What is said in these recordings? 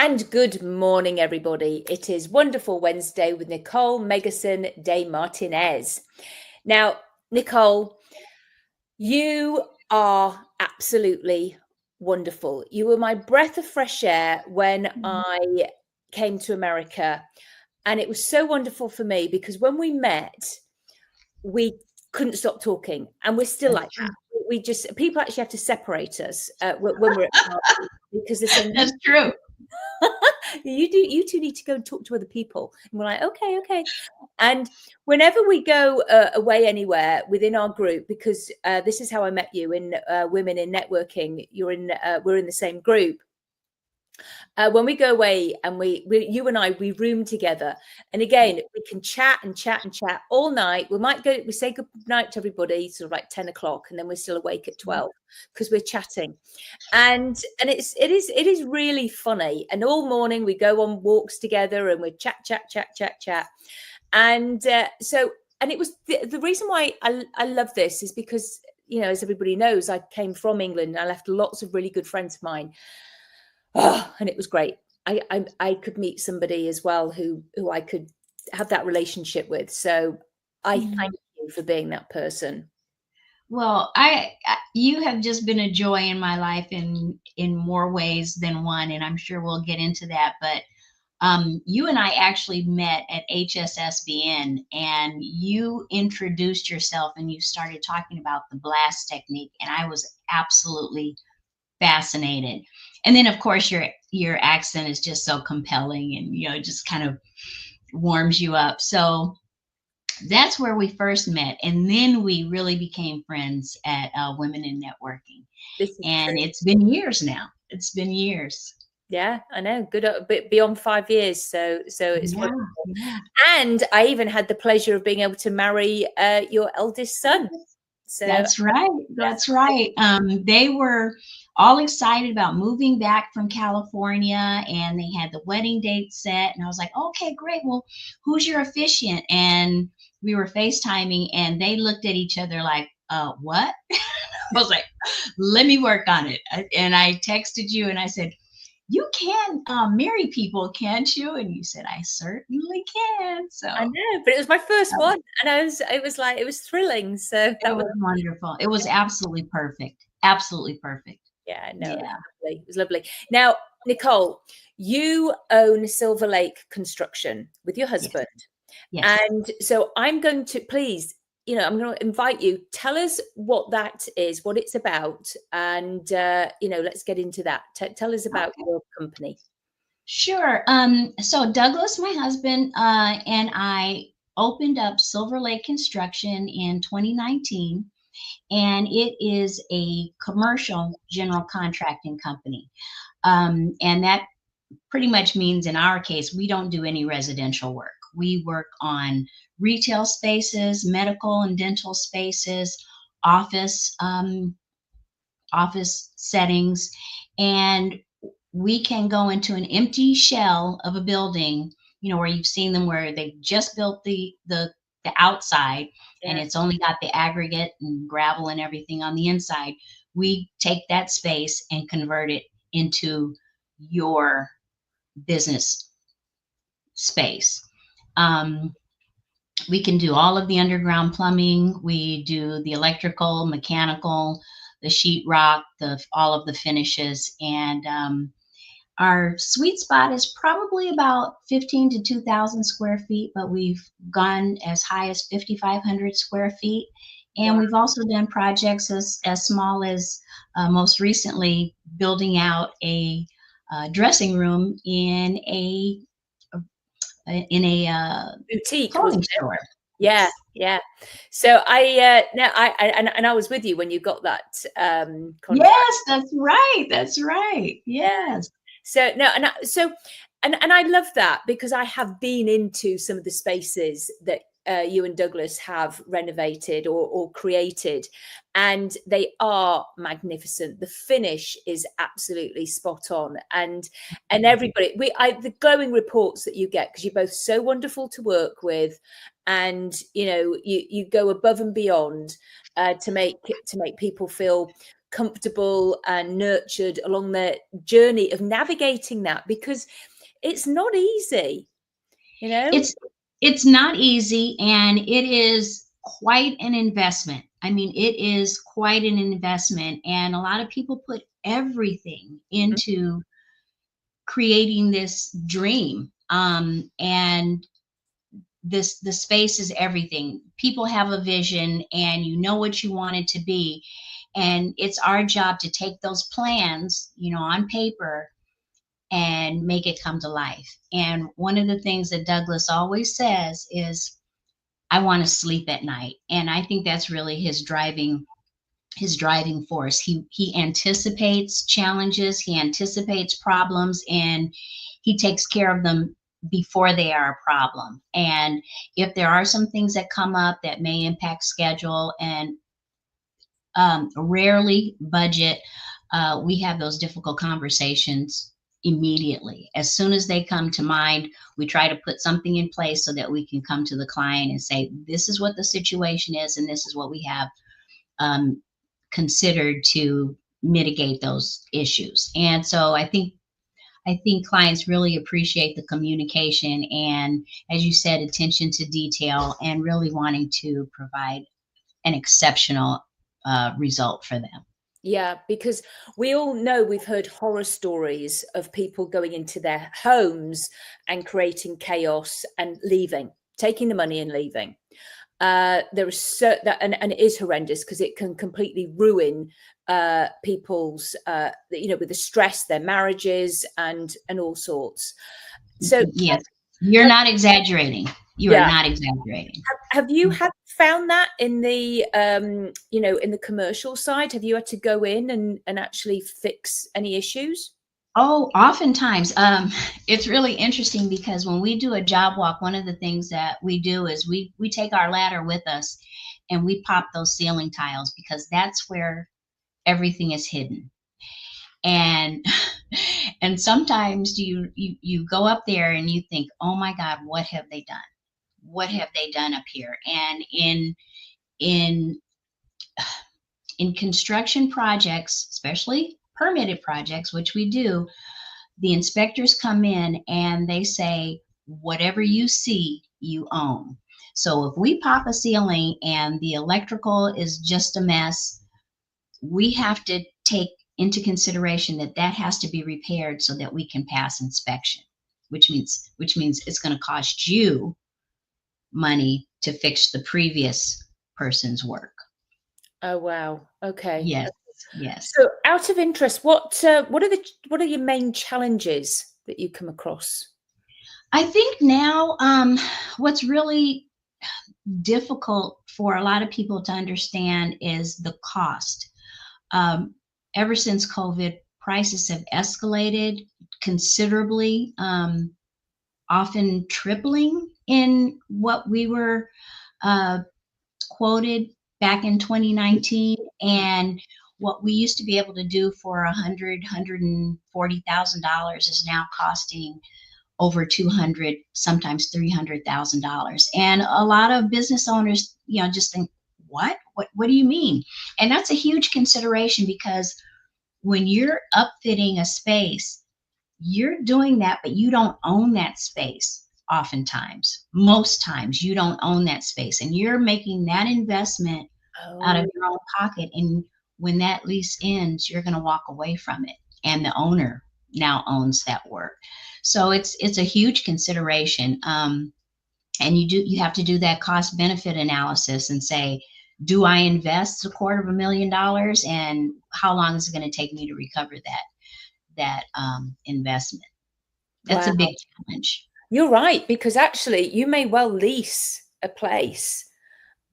And good morning, everybody. It is Wonderful Wednesday with Nicole Meggerson de Martinez. Now, Nicole, you are absolutely wonderful. You were my breath of fresh air when I came to America. And it was so wonderful for me because when we met, we couldn't stop talking. And we're still like that. We just, people actually have to separate us when we're at parties because they're saying, That's true. you two need to go and talk to other people. And we're like, okay. And whenever we go away anywhere within our group, because this is how I met you in Women in Networking, we're in the same group. When we go away and you and I, we room together. And again, we can chat all night. We say good night to everybody, sort of like 10 o'clock, and then we're still awake at 12 because we're chatting. And it is really funny. And all morning we go on walks together and we chat. And and it was the reason why I love this is because, you know, as everybody knows, I came from England and I left lots of really good friends of mine. Oh, and it was great. I could meet somebody as well who I could have that relationship with. So I thank you for being that person. Well, you have just been a joy in my life in more ways than one, and I'm sure we'll get into that. But you and I actually met at HSSBN, and you introduced yourself and you started talking about the blast technique, and I was absolutely fascinated. And then, of course, your accent is just so compelling, and it just kind of warms you up. So that's where we first met, and then we really became friends at Women in Networking. And true. It's been years now. It's been years. Yeah, I know. Good, a bit beyond 5 years. So it's wonderful. Yeah. And I even had the pleasure of being able to marry your eldest son. So that's right. That's right. They were all excited about moving back from California, and they had the wedding date set. And I was like, okay, great. Well, who's your officiant? And we were FaceTiming, and they looked at each other like, what? I was like, let me work on it. And I texted you and I said, you can marry people, can't you? And you said, I certainly can. So I know, but it was my first one, and it was thrilling. So that was wonderful. It was absolutely perfect. Absolutely perfect. Yeah, no, yeah. It was lovely. Now, Nicole, you own Silver Lake Construction with your husband. Yes. And so I'm going to I'm going to invite you. Tell us what that is, what it's about, and let's get into that. Tell us about your company. Sure. So Douglas, my husband, and I opened up Silver Lake Construction in 2019, and it is a commercial general contracting company. And that pretty much means, in our case, we don't do any residential work. We work on retail spaces, medical and dental spaces, office settings, and we can go into an empty shell of a building, where you've seen them, where they just built the outside, and it's only got the aggregate and gravel and everything on the inside. We take that space and convert it into your business space. We can do all of the underground plumbing. We do the electrical, mechanical, the sheetrock, all of the finishes, and our sweet spot is probably about 15 to 2,000 square feet, but we've gone as high as 5,500 square feet. And we've also done projects as small as most recently building out a dressing room in a boutique clothing store. Yeah. So I was with you when you got that contract. Yes, that's right. That's right. Yes. So no, and I love that, because I have been into some of the spaces that you and Douglas have renovated or created, and they are magnificent. The finish is absolutely spot on, and everybody, the glowing reports that you get, because you're both so wonderful to work with, and you go above and beyond to make people feel comfortable and nurtured along their journey of navigating that, because it's not easy, you know? It's not easy, and it is quite an investment. I mean, it is quite an investment, and a lot of people put everything into creating this dream. And the space is everything. People have a vision, and you know what you want it to be, and it's our job to take those plans, on paper, and make it come to life. And one of the things that Douglas always says is, I want to sleep at night. And I think that's really his driving force. He anticipates challenges, he anticipates problems, and he takes care of them before they are a problem. And if there are some things that come up that may impact schedule and rarely budget, we have those difficult conversations immediately. As soon as they come to mind, we try to put something in place so that we can come to the client and say, this is what the situation is, and this is what we have considered to mitigate those issues. And so I think clients really appreciate the communication and, as you said, attention to detail, and really wanting to provide an exceptional result for them. Yeah, because we all know, we've heard horror stories of people going into their homes and creating chaos and leaving, taking the money and leaving. There is and it is horrendous, because it can completely ruin people's, with the stress, their marriages, and all sorts. So yes, you're not exaggerating. You are not exaggerating. Have you found that in the in the commercial side? Have you had to go in and actually fix any issues? Oh, oftentimes. It's really interesting, because when we do a job walk, one of the things that we do is we take our ladder with us, and we pop those ceiling tiles, because that's where everything is hidden. And and sometimes you go up there and you think, oh my God, what have they done? What have they done up here? And in construction projects, especially permitted projects, which we do, the inspectors come in and they say, whatever you see, you own. So if we pop a ceiling and the electrical is just a mess, we have to take into consideration that has to be repaired so that we can pass inspection, which means it's going to cost you money to fix the previous person's work. Oh, wow. Okay. Yes. Yes. So, out of interest, what are your main challenges that you come across? I think now, what's really difficult for a lot of people to understand is the cost. Ever since COVID, prices have escalated considerably, often tripling in what we were quoted back in 2019, and what we used to be able to do for $140,000 is now costing over $200,000, sometimes $300,000. And a lot of business owners, just think, what do you mean? And that's a huge consideration, because when you're upfitting a space, you're doing that, but you don't own that space. Oftentimes, most times, you don't own that space, and you're making that investment out of your own pocket. And when that lease ends, you're going to walk away from it, and the owner now owns that work. So it's a huge consideration. And you have to do that cost benefit analysis and say, do I invest $250,000, and how long is it going to take me to recover that investment? That's a big challenge. You're right, because actually you may well lease a place,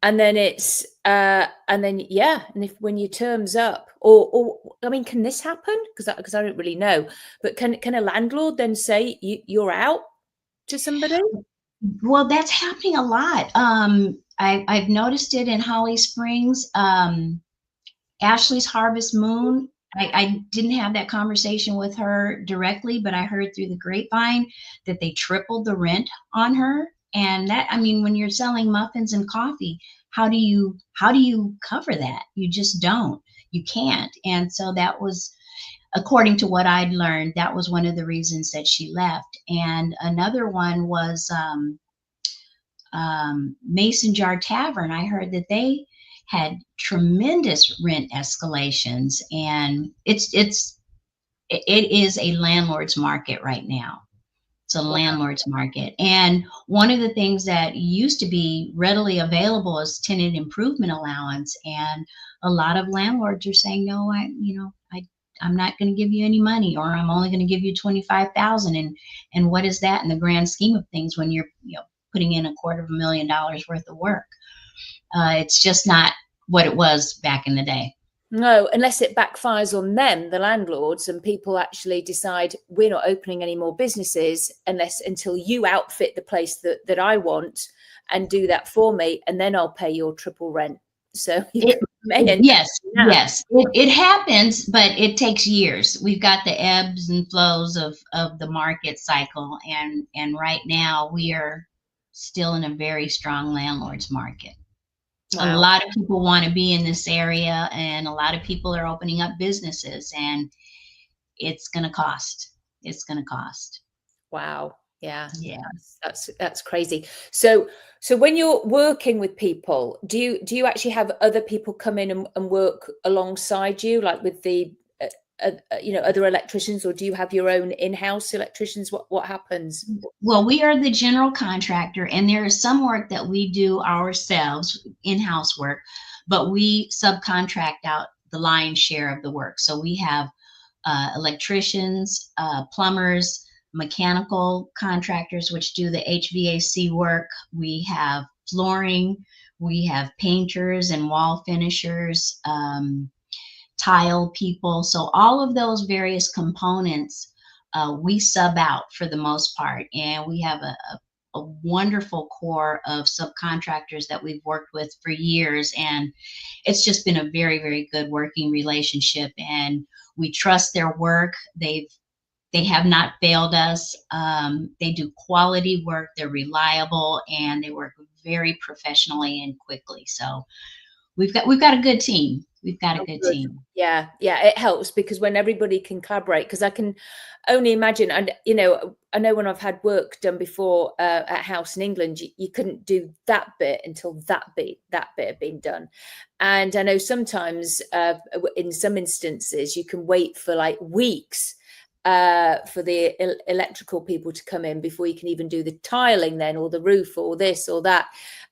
and then it's and if when your term's up, or I mean, can this happen? Because I don't really know, but can a landlord then say you're out to somebody? Well, that's happening a lot. I've noticed it in Holly Springs, Ashley's Harvest Moon. I didn't have that conversation with her directly, but I heard through the grapevine that they tripled the rent on her. And that, I mean, when you're selling muffins and coffee, how do you cover that? You just don't. you can't. And so that was, according to what I'd learned, that was one of the reasons that she left. And another one was Mason Jar Tavern. I heard that they had tremendous rent escalations, and it is a landlord's market right now. It's a landlord's market. And one of the things that used to be readily available is tenant improvement allowance. And a lot of landlords are saying, no, I'm not going to give you any money, or I'm only going to give you 25,000. And what is that in the grand scheme of things when you're, putting in $250,000 worth of work? It's just not what it was back in the day. No, unless it backfires on them, the landlords, and people actually decide we're not opening any more businesses until you outfit the place that I want and do that for me, and then I'll pay your triple rent. So yes, it happens, but it takes years. We've got the ebbs and flows of the market cycle, and right now we are still in a very strong landlord's market. Wow. A lot of people want to be in this area, and a lot of people are opening up businesses, and it's going to cost. It's going to cost. Wow. Yeah. Yeah. That's crazy. So when you're working with people, do you actually have other people come in and work alongside you, like with the other electricians, or do you have your own in-house electricians? What happens? Well, we are the general contractor, and there is some work that we do ourselves, in-house work, but we subcontract out the lion's share of the work. So we have electricians, plumbers, mechanical contractors, which do the HVAC work. We have flooring, we have painters and wall finishers, tile people. So all of those various components we sub out for the most part, and we have a wonderful core of subcontractors that we've worked with for years, and it's just been a very, very good working relationship, and we trust their work. They have not failed us. They do quality work, they're reliable, and they work very professionally and quickly. So we've got a good team. We've got a good team. Yeah, it helps, because when everybody can collaborate, because I can only imagine, and I know when I've had work done before at a house in England, you couldn't do that bit until that bit had been done. And I know sometimes in some instances you can wait for like weeks for the electrical people to come in before you can even do the tiling then, or the roof, or this or that.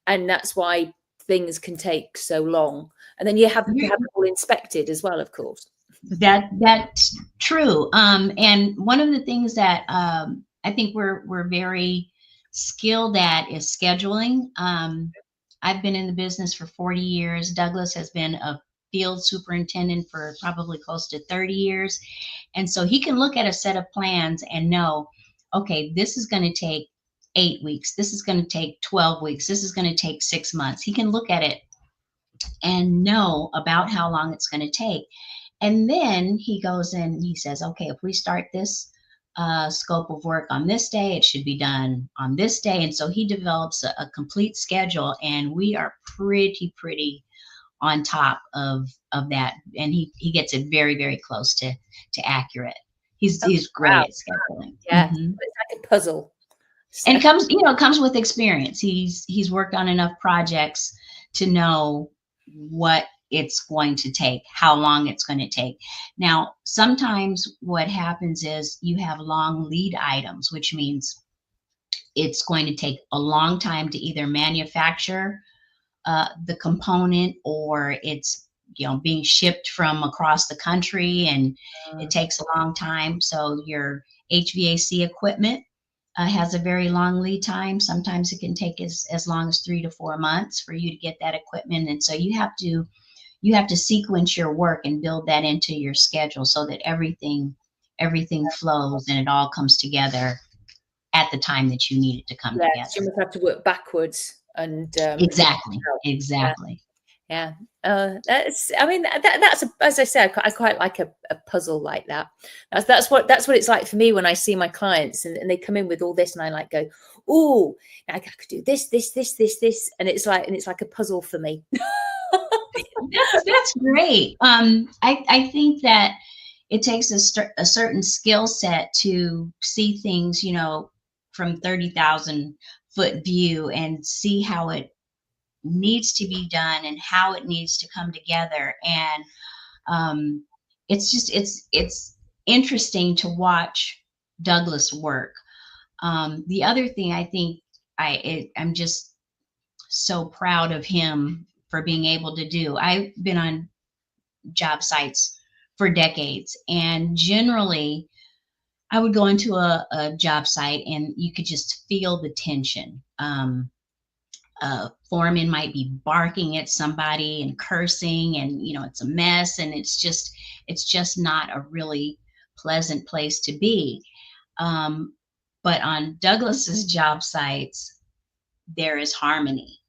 And that's why things can take so long. And then you have to have it all inspected as well, of course. That's true. And one of the things that I think we're very skilled at is scheduling. I've been in the business for 40 years. Douglas has been a field superintendent for probably close to 30 years. And so he can look at a set of plans and know, okay, this is going to take 8 weeks. This is going to take 12 weeks. This is going to take 6 months. He can look at it and know about how long it's going to take. And then he goes in and he says, okay, if we start this scope of work on this day, it should be done on this day. And so he develops a complete schedule, and we are pretty on top of that. And he gets it very, very close to accurate. He's great at scheduling. Yeah, It's like a puzzle. And it comes with experience. He's worked on enough projects to know what it's going to take, how long it's going to take. Now, sometimes what happens is you have long lead items, which means it's going to take a long time to either manufacture the component, or it's being shipped from across the country, and it takes a long time. So your HVAC equipment has a very long lead time. Sometimes it can take as long as 3 to 4 months for you to get that equipment. And so you have to sequence your work and build that into your schedule so that everything flows and it all comes together at the time that you need it to come together. So you must have to work backwards. And exactly. Yeah. That's as I said, I quite like a puzzle like that. That's what it's like for me when I see my clients and they come in with all this, and I like go, oh, I could do this, and it's like a puzzle for me. That's great. I think that it takes a certain skill set to see things, you know, from 30,000 foot view and see how it needs to be done and how it needs to come together. And um, it's just it's interesting to watch Douglas work. The other thing I think I'm just so proud of him for being able to do. I've been on job sites for decades, and generally I would go into a job site and you could just feel the tension. A foreman might be barking at somebody and cursing, and you know it's a mess, and it's just not a really pleasant place to be. um, but on Douglas's job sites there is harmony.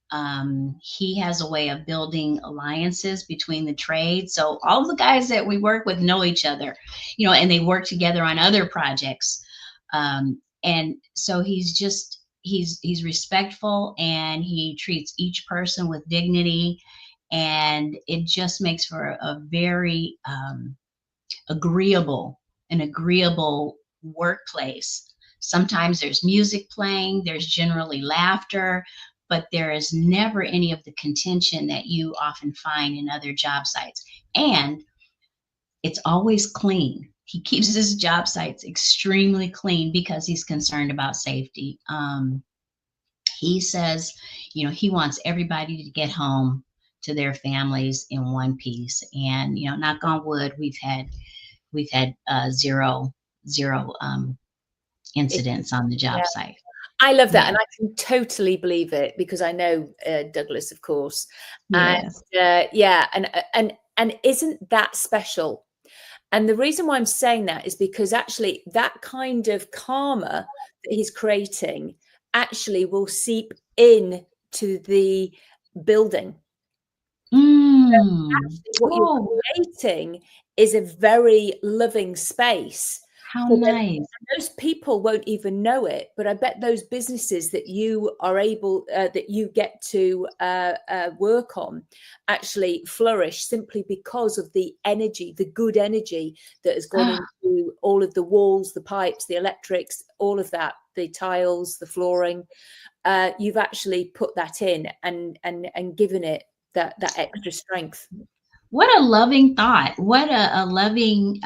He has a way of building alliances between the trades, so all the guys that we work with know each other, you know, and they work together on other projects. And so he's respectful, and he treats each person with dignity, and it just makes for a very agreeable an agreeable workplace. Sometimes there's music playing, there's generally laughter, but there is never any of the contention that you often find in other job sites. And it's always clean. He keeps his job sites extremely clean because he's concerned about safety. He says, you know, he wants everybody to get home to their families in one piece. And, you know, knock on wood, we've had zero incidents on the Yeah. job site. I love that, Yeah. and I can totally believe it because I know Douglas, of course. Yes. And yeah, and isn't that special? And the reason why I'm saying that is because actually that kind of karma that he's creating actually will seep in to the building. Actually, what Oh, you're creating is a very loving space. how So then nice. most people won't even know it, but I bet those businesses that you are able, that you get to work on, actually flourish simply because of the energy, the good energy that has gone into all of the walls, the pipes, the electrics, all of that, the tiles, the flooring. You've actually put that in and given it that extra strength. What a loving thought. What a loving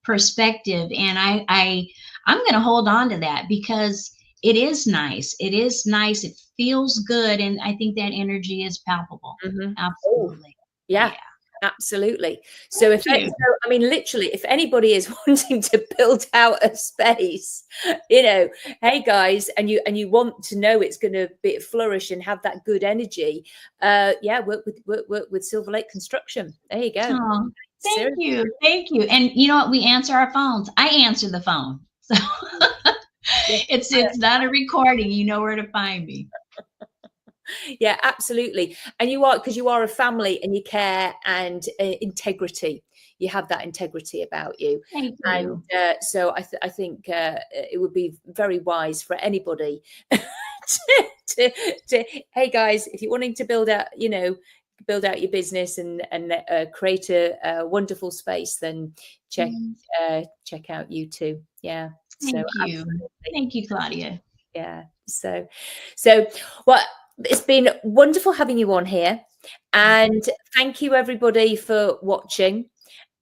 perspective. And I'm going to hold on to that because it is nice. It is nice. It feels good. And I think that energy is palpable. Mm-hmm. Absolutely. Yeah, absolutely. So Thank you. I mean, literally, if anybody is wanting to build out a space, you know, hey guys, and you want to know it's going to be flourish and have that good energy, yeah, work with Silver Lake Construction. There you go. Oh, thank Seriously. you. Thank you. And you know what? We answer our phones. I answer the phone. So it's not a recording. You know where to find me. Yeah, absolutely. And you are, because you are a family and you care, and integrity. You have that integrity about you. Thank And you. so I think it would be very wise for anybody to, hey guys, if you're wanting to build out, you know, build out your business and create a wonderful space, then check out you too. Yeah. Thank So you. absolutely. Thank you, Claudia. Yeah. So well, it's been wonderful having you on here, and thank you everybody for watching.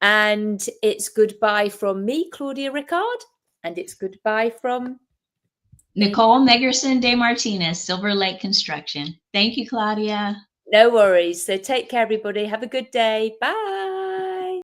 And it's goodbye from me, Claudia Rickard, and it's goodbye from Nicole Meggerson de Martinez, Silver Lake Construction. Thank you, Claudia. No worries. So take care, everybody. Have a good day. Bye.